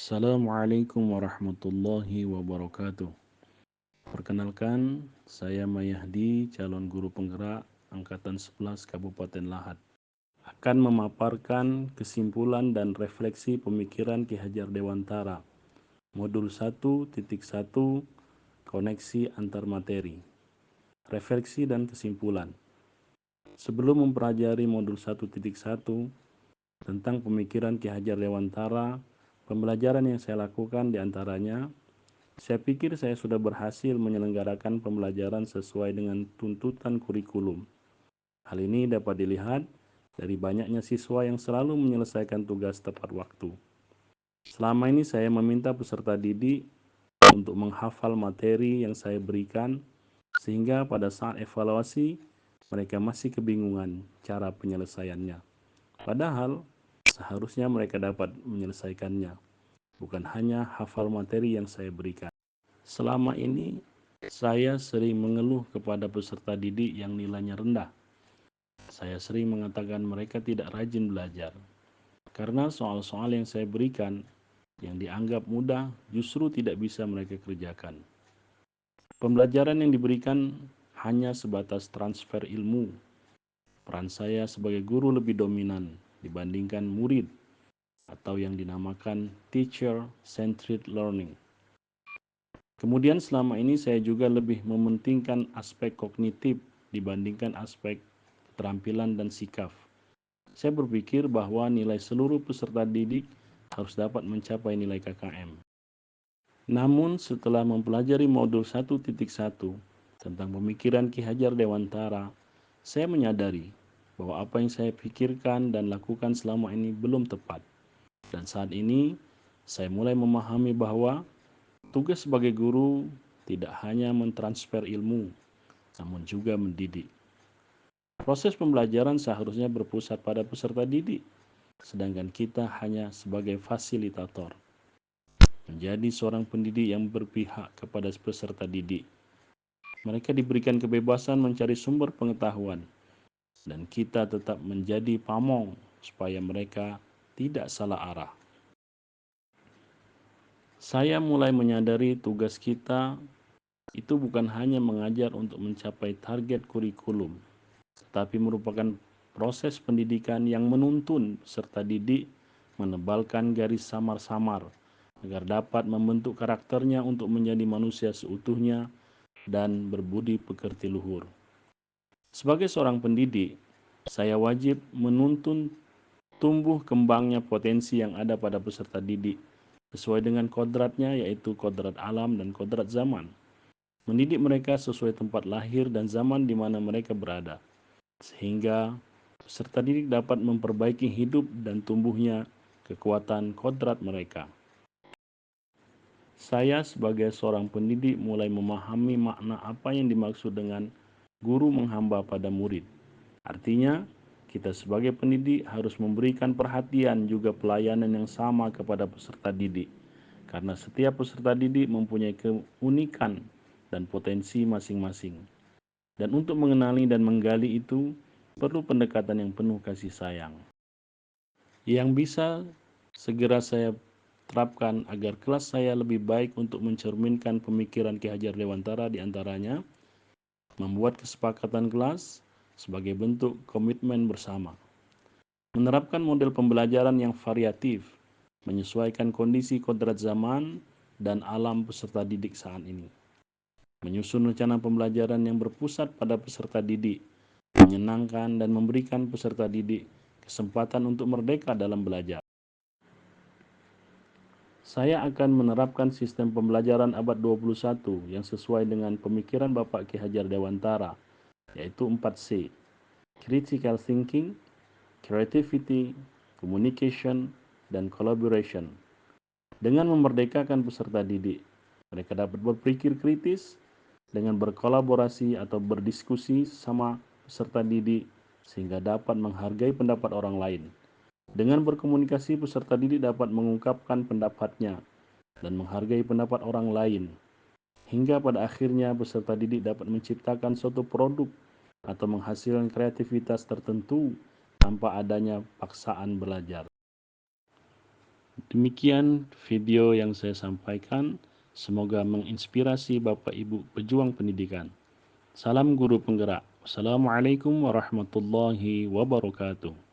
Assalamualaikum warahmatullahi wabarakatuh. Perkenalkan, saya Mayahdi, calon guru penggerak Angkatan 11 Kabupaten Lahat. Akan memaparkan kesimpulan dan refleksi pemikiran Ki Hajar Dewantara, Modul 1.1, Koneksi Antar Materi. Refleksi dan kesimpulan. Sebelum mempelajari Modul 1.1 tentang pemikiran Ki Hajar Dewantara, pembelajaran yang saya lakukan diantaranya, saya pikir saya sudah berhasil menyelenggarakan pembelajaran sesuai dengan tuntutan kurikulum. Hal ini dapat dilihat dari banyaknya siswa yang selalu menyelesaikan tugas tepat waktu. Selama ini saya meminta peserta didik untuk menghafal materi yang saya berikan, sehingga pada saat evaluasi mereka masih kebingungan cara penyelesaiannya. Padahal seharusnya mereka dapat menyelesaikannya, bukan hanya hafal materi yang saya berikan. Selama ini, saya sering mengeluh kepada peserta didik yang nilainya rendah. Saya sering mengatakan mereka tidak rajin belajar, karena soal-soal yang saya berikan yang dianggap mudah justru tidak bisa mereka kerjakan. Pembelajaran yang diberikan hanya sebatas transfer ilmu. Peran saya sebagai guru lebih dominan dibandingkan murid, atau yang dinamakan teacher-centered learning. Kemudian selama ini saya juga lebih mementingkan aspek kognitif dibandingkan aspek keterampilan dan sikap. Saya berpikir bahwa nilai seluruh peserta didik harus dapat mencapai nilai KKM. Namun setelah mempelajari modul 1.1 tentang pemikiran Ki Hajar Dewantara, saya menyadari bahwa apa yang saya pikirkan dan lakukan selama ini belum tepat. Dan saat ini saya mulai memahami bahwa tugas sebagai guru tidak hanya mentransfer ilmu, namun juga mendidik. Proses pembelajaran seharusnya berpusat pada peserta didik, sedangkan kita hanya sebagai fasilitator. Menjadi seorang pendidik yang berpihak kepada peserta didik. Mereka diberikan kebebasan mencari sumber pengetahuan, dan kita tetap menjadi pamong supaya mereka tidak salah arah. Saya mulai menyadari tugas kita itu bukan hanya mengajar untuk mencapai target kurikulum, tetapi merupakan proses pendidikan yang menuntun peserta didik menebalkan garis samar-samar agar dapat membentuk karakternya untuk menjadi manusia seutuhnya dan berbudi pekerti luhur. Sebagai seorang pendidik, saya wajib menuntun tumbuh kembangnya potensi yang ada pada peserta didik sesuai dengan kodratnya, yaitu kodrat alam dan kodrat zaman. Mendidik mereka sesuai tempat lahir dan zaman di mana mereka berada, sehingga peserta didik dapat memperbaiki hidup dan tumbuhnya kekuatan kodrat mereka. Saya sebagai seorang pendidik mulai memahami makna apa yang dimaksud dengan guru menghamba pada murid. Artinya, kita sebagai pendidik harus memberikan perhatian juga pelayanan yang sama kepada peserta didik, karena setiap peserta didik mempunyai keunikan dan potensi masing-masing. Dan untuk mengenali dan menggali itu, perlu pendekatan yang penuh kasih sayang. Yang bisa segera saya terapkan agar kelas saya lebih baik untuk mencerminkan pemikiran Ki Hajar Dewantara diantaranya, membuat kesepakatan kelas sebagai bentuk komitmen bersama. Menerapkan model pembelajaran yang variatif, menyesuaikan kondisi kodrat zaman dan alam peserta didik saat ini. Menyusun rencana pembelajaran yang berpusat pada peserta didik, menyenangkan dan memberikan peserta didik kesempatan untuk merdeka dalam belajar. Saya akan menerapkan sistem pembelajaran abad 21 yang sesuai dengan pemikiran Bapak Ki Hajar Dewantara, yaitu 4C: Critical Thinking, Creativity, Communication, dan Collaboration. Dengan memerdekakan peserta didik, mereka dapat berpikir kritis dengan berkolaborasi atau berdiskusi sama peserta didik sehingga dapat menghargai pendapat orang lain. Dengan berkomunikasi, peserta didik dapat mengungkapkan pendapatnya dan menghargai pendapat orang lain. Hingga pada akhirnya peserta didik dapat menciptakan suatu produk atau menghasilkan kreativitas tertentu tanpa adanya paksaan belajar. Demikian video yang saya sampaikan, semoga menginspirasi Bapak Ibu pejuang pendidikan. Salam guru penggerak. Wassalamualaikum warahmatullahi wabarakatuh.